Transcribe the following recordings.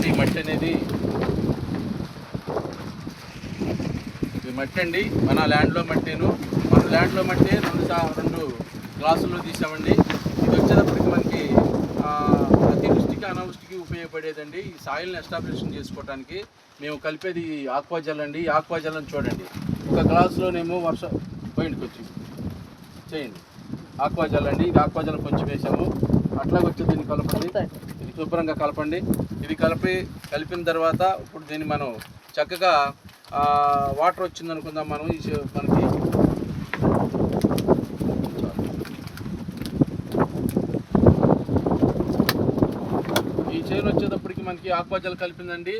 ఈ మట్టి అనేది మట్టి అండి. మన ల్యాండ్లో మట్టి రెండు గ్లాసుల్లో తీసామండి. ఇది వచ్చేటప్పటికి మనకి అతివృష్టికి అనావృష్టికి ఉపయోగపడేదండి. ఈ సాయిల్ని ఎస్టాబ్లిషన్ చేసుకోవడానికి మేము కలిపేది ఆక్వాజల్ అండి. ఈ ఆక్వాజల్ అని చూడండి, ఒక గ్లాసులోనేమో పోయింది కొంచెం చేయండి ఆక్వాజల్ అండి. ఇది ఆక్వాజల్ కొంచెం వేసాము. అట్లాగే వచ్చి దీన్ని కలపండి, ఇది శుభ్రంగా కలపండి. ఇది కలిపిన తర్వాత ఇప్పుడు దీన్ని మనం చక్కగా వాటర్ వచ్చింది అనుకుందాం. మనం మనకి ఈ చేను వచ్చేటప్పటికి మనకి ఆక్వాజల్ కలిపిందండి.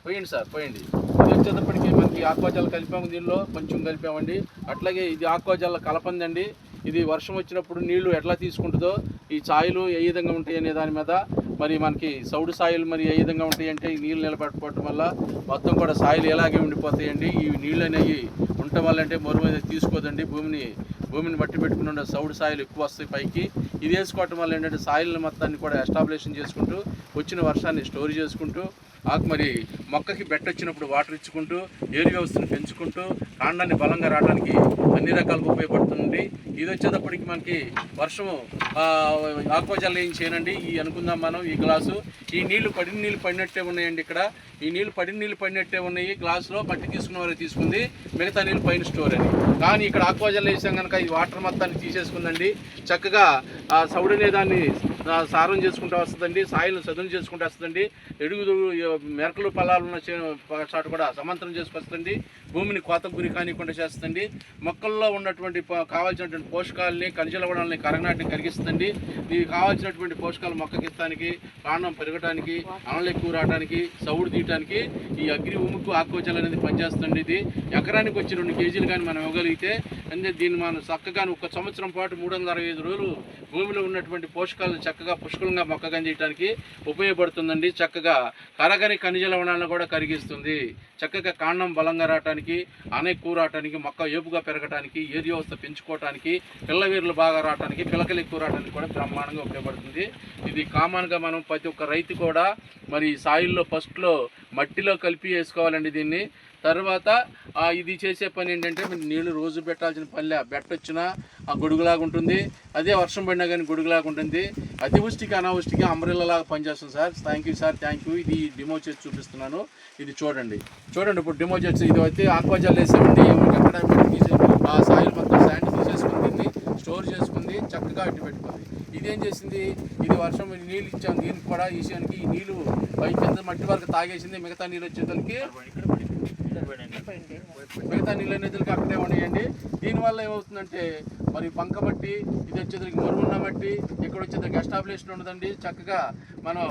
పోయండి సార్, పోయండి. ఇది వచ్చేటప్పటికి మనకి ఆక్వాజల్ కలిపాము, దీనిలో కొంచెం కలిపామండి. అట్లాగే ఇది ఆక్వాజల్ కలపందండి. ఇది వర్షం వచ్చినప్పుడు నీళ్లు ఎట్లా తీసుకుంటుందో ఈ సాయిలు ఏ విధంగా ఉంటాయి అనే దాని మీద మరి మనకి సౌడు సాయిలు మరి ఏ విధంగా ఉంటాయి అంటే ఈ నీళ్ళు నిలబెట్టుకోవటం వల్ల మొత్తం కూడా సాయిలు ఎలాగే ఉండిపోతాయండి. ఈ నీళ్ళు అనేవి ఉండటం వల్ల అంటే మొరు మీద తీసుకోదండి, భూమిని బట్టి పెట్టుకుని ఉండే సౌడు సాయిలు ఎక్కువ వస్తాయి పైకి. ఇది వేసుకోవటం వల్ల ఏంటంటే సాయిల్ మొత్తాన్ని కూడా ఎస్టాబ్లిషన్ చేసుకుంటూ వచ్చిన వర్షాన్ని స్టోర్ చేసుకుంటూ మరి మొక్కకి బెట్టొచ్చినప్పుడు వాటర్ ఇచ్చుకుంటూ ఏరు వ్యవస్థను పెంచుకుంటూ కాండాన్ని బలంగా రావడానికి అన్ని రకాలుగా ఉపయోగపడుతుంది. ఇది వచ్చేటప్పటికి మనకి వర్షము ఆక్వాజల్ ఏం చేయనండి. ఈ అనుకుందాం మనం ఈ గ్లాసు ఈ నీళ్లు పడిన నీళ్ళు పడినట్టే ఉన్నాయండి. ఇక్కడ ఈ నీళ్లు పడిన నీళ్ళు పడినట్టే ఉన్నాయి. గ్లాసులో మట్టి తీసుకున్న వారికి తీసుకుంది, మిగతా నీళ్ళు పైన స్టోర్ అని. కానీ ఇక్కడ ఆక్వాజల్ వేసాం కనుక ఈ వాటర్ మొత్తాన్ని తీసేసుకుందండి. చక్కగా సౌడనే దాన్ని సారం చేసుకుంటూ వస్తుందండి, సాయిల్ని సదును చేసుకుంటూ వస్తుందండి. మెరకలు పొలాలు ఉన్న చోట కూడా సమాంతరం చేసుకొస్తుంది, భూమిని కోతకు గురి కానికుండా చేస్తుంది, మొక్కల్లో ఉన్నటువంటి కావాల్సినటువంటి పోషకాలని ఖనిజ లవణాలని కరగనాటిని కరిగిస్తుంది. ఇది కావాల్సినటువంటి పోషకాలు మొక్కకి ఇస్తానికి, కాండం పెరగడానికి, అనలు ఎక్కువ రావడానికి, సౌడు తీయడానికి ఈ అగ్రి ఉముకు ఆక్వాజల్ అనేది పనిచేస్తుంది. ఇది ఎకరానికి వచ్చి 2 కేజీలు కానీ మనం ఇవ్వగలిగితే అంటే దీన్ని మనం చక్కగా 1 సంవత్సరం పాటు 365 రోజులు భూమిలో ఉన్నటువంటి పోషకాలను చక్కగా పుష్కలంగా మొక్కగా చేయడానికి ఉపయోగపడుతుందండి. చక్కగా కరగని ఖనిజ లవణాలను కూడా కరిగిస్తుంది. చక్కగా కాండం బలంగా రావడానికి, ఆన ఎక్కువ రావడానికి, మొక్క ఏపుగా పెరగడానికి, ఏరు వ్యవస్థ పెంచుకోవడానికి, పిల్లవీర్లు బాగా రావడానికి, పిలకలు ఎక్కువ రావడానికి కూడా బ్రహ్మాండంగా ఉపయోగపడుతుంది. ఇది కామన్గా మనం ప్రతి ఒక్క రైతు కూడా మరి సాయిల్లో ఫస్ట్లో మట్టిలో కలిపి వేసుకోవాలండి దీన్ని. తర్వాత ఇది చేసే పని ఏంటంటే నీళ్లు రోజు పెట్టాల్సిన పనిలే, బెట్టొచ్చినా ఆ గొడుగులాగా ఉంటుంది, అదే వర్షం పడినా కానీ గొడుగులాగా ఉంటుంది. అతివృష్టికి అనావృష్టికి అంబ్రెల్లాగా పనిచేస్తుంది sir. Thank you sir, thank you. ఇది డెమో చేసి చూపిస్తున్నాను, ఇది చూడండి. ఇప్పుడు డెమో చేసి ఇది అయితే ఆక్వాజల్ వేసామండి. ఎక్కడ తీసే ఆ సాయిల్ మొత్తం శాండ్ తీసేసుకుని దీన్ని స్టోర్ చేసుకుంది, చక్కగా అట్టి పెట్టుకుంది. ఇదేం చేసింది, ఇది వర్షం నీళ్ళు ఇచ్చాము, దీనికి కూడా ఈశానికి ఈ నీళ్ళు పై కింద మట్టి వరకు తాగేసింది. మిగతా నీళ్ళు వచ్చేసరికి నిధులకి అక్కడే ఉన్నాయండి. దీనివల్ల ఏమవుతుందంటే మరి బంక మట్టి, ఇది వచ్చేసరికి మరుగున్న మట్టి, ఇక్కడ వచ్చేసరికి ఎస్టాబ్లిషన్ ఉండదండి. చక్కగా మనం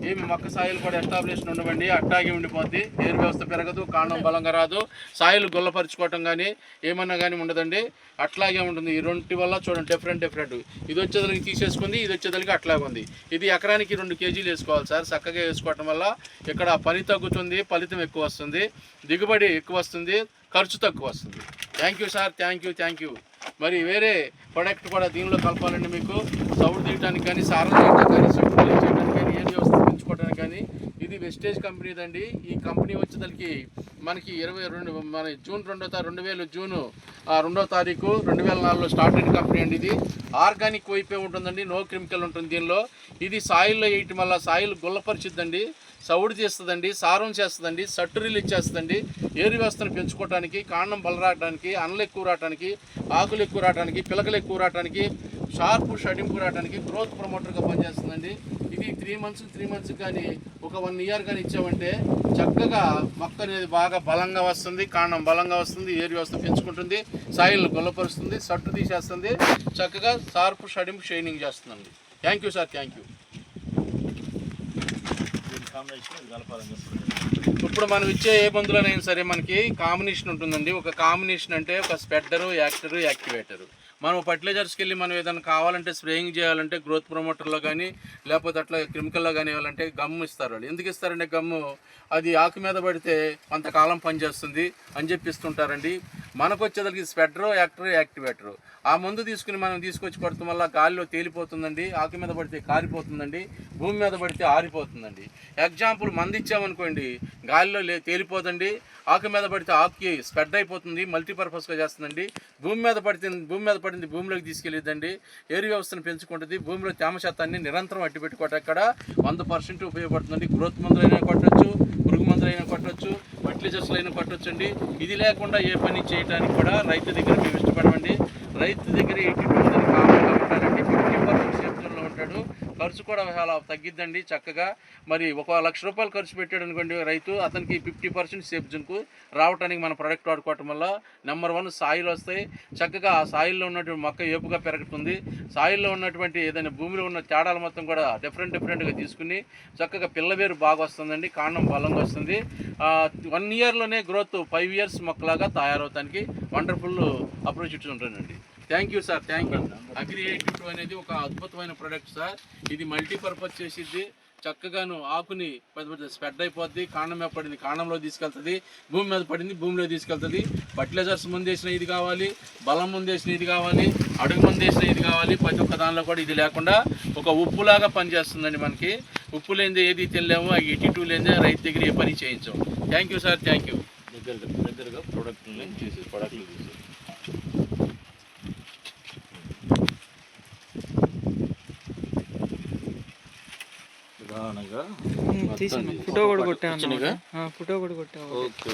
ఏమి మొక్క సాయిల్ కూడా ఎస్టాబ్లిషన్ ఉండవండి, అట్టాగే ఉండిపోద్ది. ఏరు వ్యవస్థ పెరగదు, కాండం బలంగా రాదు, సాయిల్ గుల్లపరుచుకోవటం కానీ ఏమన్నా కానీ ఉండదండి, అట్లాగే ఉంటుంది. ఈ రెండింటి వల్ల చూడండి డిఫరెంట్. ఇది వచ్చేసరికి తీసేసుకుంది, ఇది వచ్చేసరికి అట్లాగే ఉంది. ఇది ఎకరానికి 2 కేజీలు వేసుకోవాలి సార్. చక్కగా వేసుకోవటం వల్ల ఇక్కడ పని తగ్గుతుంది, ఫలితం ఎక్కువ వస్తుంది, దిగుబడి ఎక్కువ వస్తుంది, ఖర్చు తక్కువ వస్తుంది. Thank you sir, thank you. మరి వేరే ప్రొడక్ట్ కూడా దీనిలో కలపాలండి. మీకు సౌడు తీయడానికి కానీ, సారం చేయడానికి కానీ, సౌడు చేయడానికి కానీ, ఏరు వ్యవస్థ పెంచుకోవడానికి కానీ ఇది వెస్టేజ్ కంపెనీదండి. ఈ కంపెనీ వచ్చేసరికి మనకి మన జూన్ 2వ తారీఖు 2004లో స్టార్ట్ అయిన కంపెనీ అండి. ఇది ఆర్గానిక్ వైపే ఉంటుందండి, నో కెమికల్ ఉంటుంది దీనిలో. ఇది సాయిల్లో వేయటం వల్ల సాయిల్ గుల్లపరిచిద్దండి, సౌడు చేస్తుందండి, సారం చేస్తుందండి, సట్టురీలు ఇచ్చేస్తుందండి, ఏరు వ్యవస్థను పెంచుకోవడానికి, కాండం బలరావడానికి, అనలు ఎక్కువ రావడానికి, ఆకులు ఎక్కువ రావడానికి, పిలకలు ఎక్కువ రావడానికి, షార్పు షడింపు రావడానికి గ్రోత్ ప్రమోటర్గా పనిచేస్తుందండి. ఇది 3 మంత్స్ కానీ ఒక 1 ఇయర్ కానీ ఇచ్చామంటే చక్కగా మొక్క అనేది బాగా బలంగా వస్తుంది, కాండం బలంగా వస్తుంది, ఏరు వ్యవస్థ పెంచుకుంటుంది, సాయిల్ గుల్లపరుస్తుంది, సట్టు తీసేస్తుంది, చక్కగా షార్పు షడింపు షైనింగ్ చేస్తుందండి. Thank you sir, thank you. ఇప్పుడు మనం ఇచ్చే ఏ మందులనైనా సరే మనకి కాంబినేషన్ ఉంటుందండి. ఒక కాంబినేషన్ అంటే ఒక స్పెడ్డరు, యాక్టివేటరు. మనం ఫర్టిలైజర్స్కి వెళ్ళి మనం ఏదైనా కావాలంటే స్ప్రేయింగ్ చేయాలంటే గ్రోత్ ప్రమోటర్లో కానీ లేకపోతే అట్లా కెమికల్లో కానీ ఇవ్వాలంటే గమ్ము ఇస్తారు వాళ్ళు. ఎందుకు ఇస్తారంటే గమ్ము అది ఆకు మీద పడితే కొంతకాలం పనిచేస్తుంది అని చెప్పిస్తుంటారండి. మనకు వచ్చేదానికి స్పెడ్రో యాక్టివేటర్ ఆ మందు తీసుకుని మనం తీసుకొచ్చి కొడతాం వల్ల గాలిలో తేలిపోతుందండి, ఆకు మీద పడితే కారిపోతుందండి, భూమి మీద పడితే ఆరిపోతుందండి. ఎగ్జాంపుల్ మందు ఇచ్చామనుకోండి గాలిలో తేలిపోదండి, ఆకు మీద పడితే ఆకుకి స్ప్రెడ్ అయిపోతుంది, మల్టీపర్పస్గా చేస్తుందండి. భూమి మీద పడింది భూమిలోకి తీసుకెళ్ళిద్దండి, ఏరు వ్యవస్థను పెంచుకుంటుంది, భూమిలో తేమ శాతాన్ని నిరంతరం అట్టి పెట్టుకోవటం ఇక్కడ 100% ఉపయోగపడుతుందండి. గ్రోత్ మందులైనా కొట్టచ్చు, పురుగు మందులైనా కొట్టచ్చు, ఫర్టిలైజర్స్లు అయినా కొట్టొచ్చండి. ఇది లేకుండా ఏ పని చేయడానికి కూడా రైతు దగ్గర మేము ఇష్టపడమండి. రైతు దగ్గర 82 కామన్గా ఉంటారండి, 50% సేఫ్టీలో ఉంటాడు, ఖర్చు కూడా చాలా తగ్గిద్దండి చక్కగా. మరి ₹1,00,000 ఖర్చు పెట్టాడు అనుకోండి రైతు, అతనికి 50% సేఫ్ జోన్కు రావడానికి మన ప్రోడక్ట్ వాడుకోవటం వల్ల నెంబర్ 1 సాయిల్ వస్తాయి, చక్కగా ఆ సాయిల్లో ఉన్నటువంటి మొక్క ఏపుగా పెరుగుతుంది. సాయిల్లో ఉన్నటువంటి ఏదైనా భూమిలో ఉన్న తేడాలు మొత్తం కూడా డిఫరెంట్గా తీసుకుని చక్కగా పిల్లవేరు బాగా వస్తుందండి, కాండం బలంగా వస్తుంది. 1 ఇయర్లోనే గ్రోత్ 5 ఇయర్స్ మొక్కలాగా తయారవడానికి వండర్ఫుల్ అప్రోచ్ ఉంటుందండి. Thank you sir, thank you. Agri 82 అనేది ఒక అద్భుతమైన ప్రోడక్ట్ సార్. ఇది మల్టీపర్పస్ చేసిద్ది, చక్కగాను ఆకుని స్ప్రెడ్ అయిపోద్ది, కాండం మీద పడింది కాండంలో తీసుకెళ్తుంది, భూమి మీద పడింది భూమిలో తీసుకెళ్తుంది. ఫర్టిలైజర్స్ ముందు వేసిన ఇది కావాలి, బలం ముందు వేసిన ఇది కావాలి, అడుగు ముందు వేసిన ఇది కావాలి, ప్రతి ఒక్క దానిలో కూడా ఇది లేకుండా ఒక ఉప్పులాగా పనిచేస్తుందండి. మనకి ఉప్పు లేనిదే ఏది తెలియము, 82 లేనిదే రైతు దగ్గర ఏ పని చేయించాం. Thank you sir, thank you. దగ్గరగా ప్రోడక్ట్ని తీసి ఫోటో కూడా కొట్టాను. ఓకే.